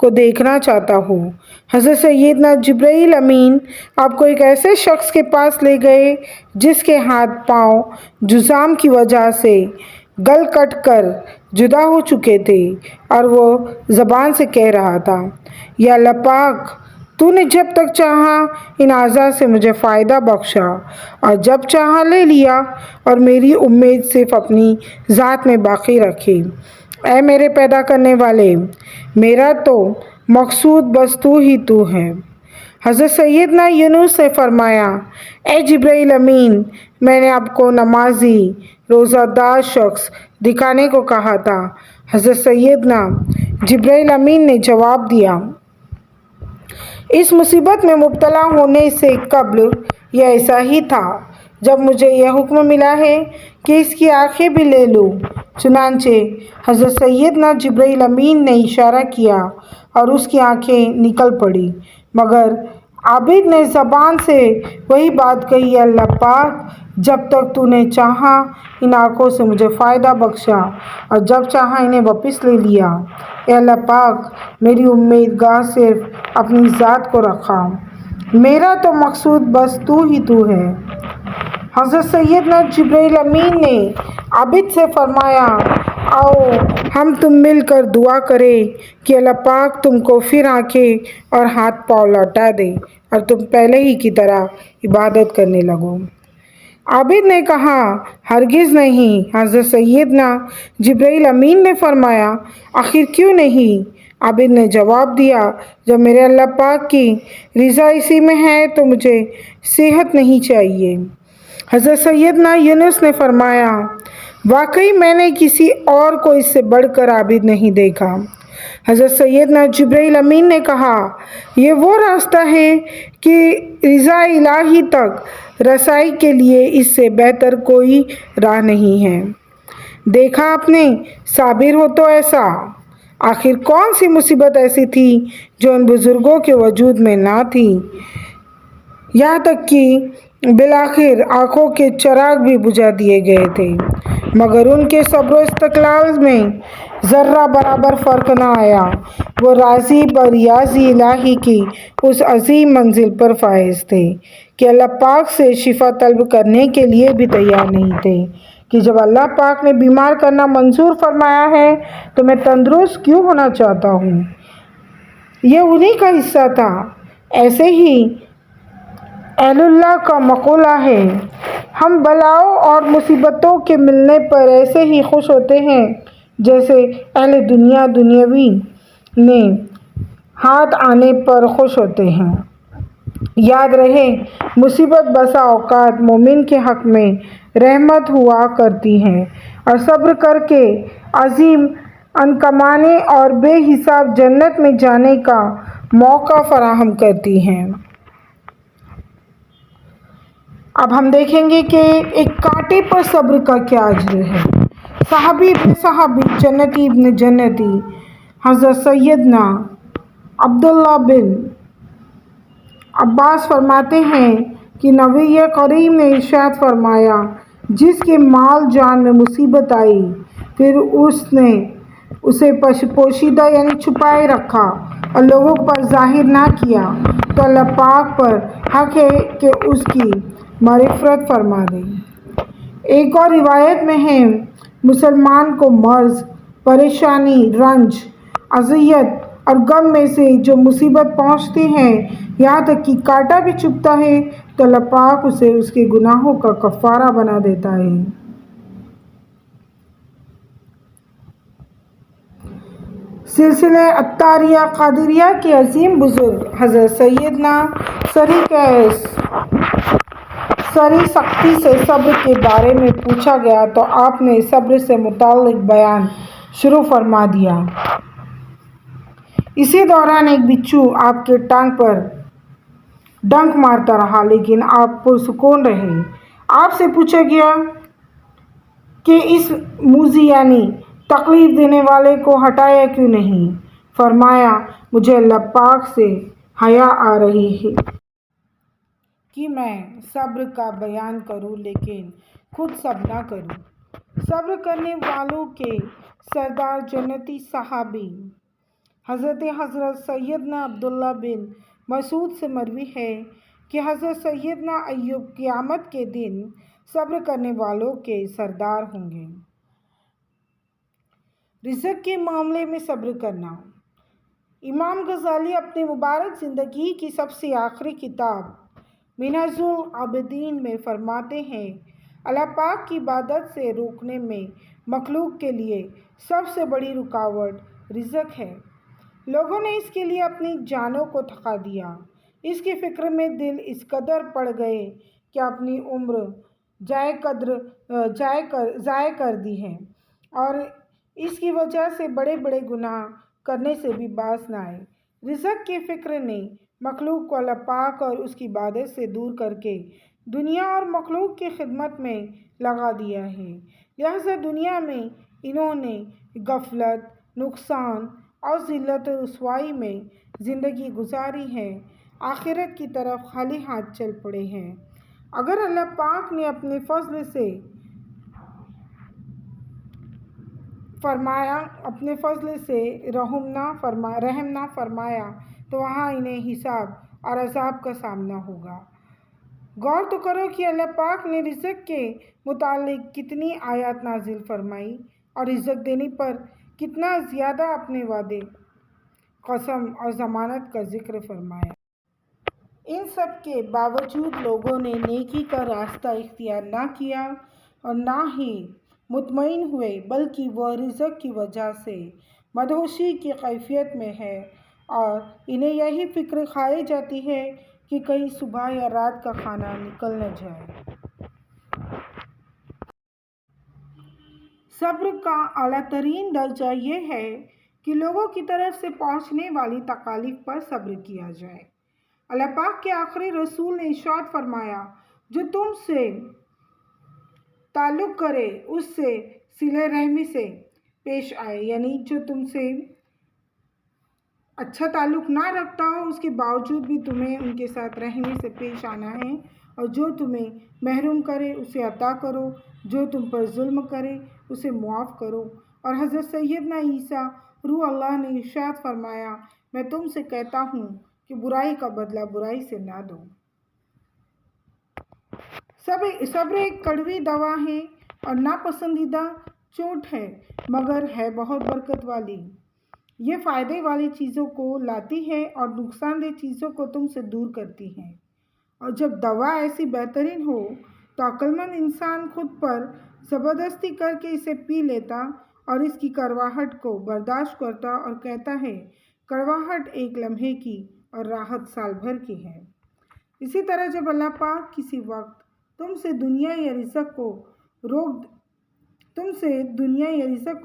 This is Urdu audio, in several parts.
کو دیکھنا چاہتا ہوں۔ حضرت سیدنا جبرائیل امین آپ کو ایک ایسے شخص کے پاس لے گئے جس کے ہاتھ پاؤں جذام کی وجہ سے گل کٹ کر جدا ہو چکے تھے اور وہ زبان سے کہہ رہا تھا، یا اللہ پاک، تو نے جب تک چاہا ان اعضاء سے مجھے فائدہ بخشا اور جب چاہا لے لیا، اور میری امید صرف اپنی ذات میں باقی رکھی۔ اے میرے پیدا کرنے والے، میرا تو مقصود بس تو ہی تو ہے۔ حضرت سیدنا یونس نے فرمایا، اے جبرائیل امین، میں نے آپ کو نمازی روزہ دار شخص دکھانے کو کہا تھا۔ حضرت سیدنا جبرائیل امین نے جواب دیا، اس مصیبت میں مبتلا ہونے سے قبل یہ ایسا ہی تھا۔ جب مجھے یہ حکم ملا ہے کہ اس کی آنکھیں بھی لے لوں، چنانچہ حضرت سیدنا جبرائیل امین نے اشارہ کیا اور اس کی آنکھیں نکل پڑیں، مگر عابد نے زبان سے وہی بات کہی، اللہ پاک، جب تک تو نے چاہا ان آنکھوں سے مجھے فائدہ بخشا اور جب چاہا انہیں واپس لے لیا۔ اے اللہ پاک، میری امید گاہ صرف اپنی ذات کو رکھا، میرا تو مقصود بس تو ہی تو ہے۔ حضرت سیدنا جبرائیل امین نے عابد سے فرمایا، آؤ ہم تم مل کر دعا کریں کہ اللہ پاک تم کو پھر آنکھیں اور ہاتھ پاؤں لوٹا دے اور تم پہلے ہی کی طرح عبادت کرنے لگو۔ عابد نے کہا، ہرگز نہیں۔ حضرت سیدنا جبرائیل امین نے فرمایا، آخر کیوں نہیں؟ عابد نے جواب دیا، جب میرے اللہ پاک کی رضا اسی میں ہے تو مجھے صحت نہیں چاہیے۔ حضرت سیدنا یونس نے فرمایا، واقعی میں نے کسی اور کو اس سے بڑھ کر عابد نہیں دیکھا۔ حضرت سیدنا جبرائیل امین نے کہا، یہ وہ راستہ ہے کہ رضا الہی تک رسائی کے لیے اس سے بہتر کوئی راہ نہیں ہے۔ دیکھا آپ نے، صابر ہو تو ایسا۔ آخر کون سی مصیبت ایسی تھی جو ان بزرگوں کے وجود میں نہ تھی، یہاں تک کہ بالآخر آنکھوں کے چراغ بھی بجھا دیے گئے تھے، مگر ان کے صبر و استقلال میں ذرہ برابر فرق نہ آیا۔ وہ راضی بریاضی الہی کی اس عظیم منزل پر فائز تھے کہ اللہ پاک سے شفا طلب کرنے کے لیے بھی تیار نہیں تھے کہ جب اللہ پاک نے بیمار کرنا منظور فرمایا ہے تو میں تندرست کیوں ہونا چاہتا ہوں۔ یہ انہی کا حصہ تھا۔ ایسے ہی اہل اللہ کا مقولہ ہے، ہم بلاؤں اور مصیبتوں کے ملنے پر ایسے ہی خوش ہوتے ہیں جیسے اہل دنیا دنیاوی میں ہاتھ آنے پر خوش ہوتے ہیں۔ یاد رہے، مصیبت بسا اوقات مومن کے حق میں رحمت ہوا کرتی ہے اور صبر کر کے عظیم ان کمانے اور بے حساب جنت میں جانے کا موقع فراہم کرتی ہیں۔ اب ہم دیکھیں گے کہ ایک کانٹے پر صبر کا کیا اجر ہے۔ صحابی ابن صحابی، جنتی ابن جنتی، حضرت سیدنا عبداللہ بن عباس فرماتے ہیں کہ نبی کریم نے ارشاد فرمایا، جس کے مال جان میں مصیبت آئی پھر اس نے اسے پوشیدہ یعنی چھپائے رکھا اور لوگوں پر ظاہر نہ کیا، تو اللہ پاک پر حق ہے کہ اس کی مغفرت فرما دے۔ ایک اور روایت میں ہے، مسلمان کو مرض، پریشانی، رنج، اذیت اور غم میں سے جو مصیبت پہنچتی ہے، یہاں تک کہ کانٹا بھی چبھتا ہے، تو اللہ پاک اسے اس کے گناہوں کا کفارہ بنا دیتا ہے۔ سلسلہ عطاریہ قادریہ کے عظیم بزرگ حضرت سیدنا سری قیس سری سختی سے صبر کے بارے میں پوچھا گیا تو آپ نے صبر سے متعلق بیان شروع فرما دیا۔ اسی دوران ایک بچھو آپ کے ٹانگ پر ڈنک مارتا رہا لیکن آپ پرسکون رہے۔ آپ سے پوچھا گیا کہ اس موذی یعنی تکلیف دینے والے کو ہٹایا کیوں نہیں؟ فرمایا، مجھے اللہ پاک سے حیا آ رہی ہے کہ میں صبر کا بیان کروں لیکن خود صبر نہ کروں۔ صبر کرنے والوں کے سردار جنتی صحابی حضرت سیدنا عبداللہ بن مسعود سے مروی ہے کہ حضرت سیدنا ایوب قیامت کے دن صبر کرنے والوں کے سردار ہوں گے۔ رزق کے معاملے میں صبر کرنا۔ امام غزالی اپنی مبارک زندگی کی سب سے آخری کتاب منہاج العابدین میں فرماتے ہیں، اللہ پاک کی عبادت سے روکنے میں مخلوق کے لیے سب سے بڑی رکاوٹ رزق ہے۔ لوگوں نے اس کے لیے اپنی جانوں کو تھکا دیا، اس کی فکر میں دل اس قدر پڑ گئے کہ اپنی عمر ضائع کر دی ہے، اور اس کی وجہ سے بڑے بڑے گناہ کرنے سے بھی باز نہ آئے۔ رزق کی فکر نے مخلوق کو اللہ پاک اور اس کی عبادت سے دور کر کے دنیا اور مخلوق کی خدمت میں لگا دیا ہے، لہذا دنیا میں انہوں نے غفلت، نقصان اور ذلت و رسوائی میں زندگی گزاری ہے، آخرت کی طرف خالی ہاتھ چل پڑے ہیں۔ اگر اللہ پاک نے اپنے فضل سے رحم نہ فرمایا تو وہاں انہیں حساب اور عذاب کا سامنا ہوگا۔ غور تو کرو کہ اللہ پاک نے رزق کے متعلق کتنی آیات نازل فرمائی اور رزق دینے پر کتنا زیادہ اپنے وعدے، قسم اور ضمانت کا ذکر فرمایا۔ ان سب کے باوجود لوگوں نے نیکی کا راستہ اختیار نہ کیا اور نہ ہی مطمئن ہوئے، بلکہ وہ رزق کی وجہ سے مدہوشی کی کیفیت میں ہے اور انہیں یہی فکر کھائی جاتی ہے کہ کہیں صبح یا رات کا کھانا نکل نہ جائے۔ صبر کا اعلیٰ ترین درجہ یہ ہے کہ لوگوں کی طرف سے پہنچنے والی تکالیف پر صبر کیا جائے۔ اللہ پاک کے آخری رسول نے ارشاد فرمایا، جو تم سے تعلق کرے اس سے صلہ رحمی سے پیش آئے، یعنی جو تم سے اچھا تعلق نہ رکھتا ہو اس کے باوجود بھی تمہیں ان کے ساتھ رحمی سے پیش آنا ہے، اور جو تمہیں محروم کرے اسے عطا کرو، جو تم پر ظلم کرے اسے معاف کرو۔ اور حضرت سیدنا عیسیٰ روح اللہ نے ارشاد فرمایا، میں تم سے کہتا ہوں کہ برائی کا بدلہ برائی سے نہ دو۔ صبر ایک کڑوی دوا ہے اور ناپسندیدہ چوٹ ہے، مگر ہے بہت برکت والی۔ یہ فائدے والی چیزوں کو لاتی ہے اور نقصان دہ چیزوں کو تم سے دور کرتی ہے۔ اور جب دوا ایسی بہترین ہو تو عقلمند انسان خود پر زبردستی کر کے اسے پی لیتا اور اس کی کڑواہٹ کو برداشت کرتا اور کہتا ہے، کڑواہٹ ایک لمحے کی اور راحت سال بھر کی ہے۔ اسی طرح جب اللہ پاک کسی وقت تم سے دنیا یا رزق کو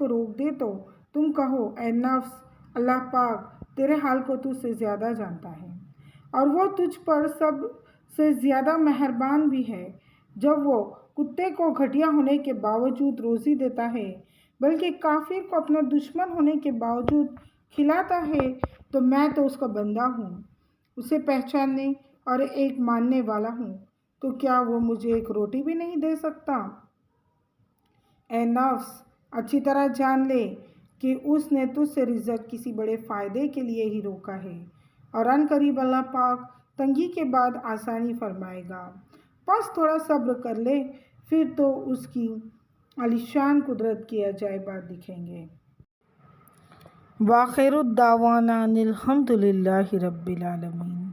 روک دے تو تم کہو، اے نفس، اللہ پاک تیرے حال کو تجھ سے زیادہ جانتا ہے اور وہ تجھ پر سب سے زیادہ مہربان بھی ہے۔ جب وہ کتے کو گھٹیا ہونے کے باوجود روزی دیتا ہے، بلکہ کافر کو اپنا دشمن ہونے کے باوجود کھلاتا ہے، تو میں تو اس کا بندہ ہوں، اسے پہچاننے اور ایک ماننے والا ہوں، تو کیا وہ مجھے ایک روٹی بھی نہیں دے سکتا؟ اے نفس، اچھی طرح جان لے کہ اس نے تجھ سے رزق کسی بڑے فائدے کے لیے ہی روکا ہے، اور ان قریب اللہ پاک تنگی کے بعد آسانی فرمائے گا۔ بس تھوڑا صبر کر لے، پھر تو اس کی عالیشان قدرت کے عجائبات دکھیں گے۔ وآخر دعوانا ان الحمد للہ رب العالمین۔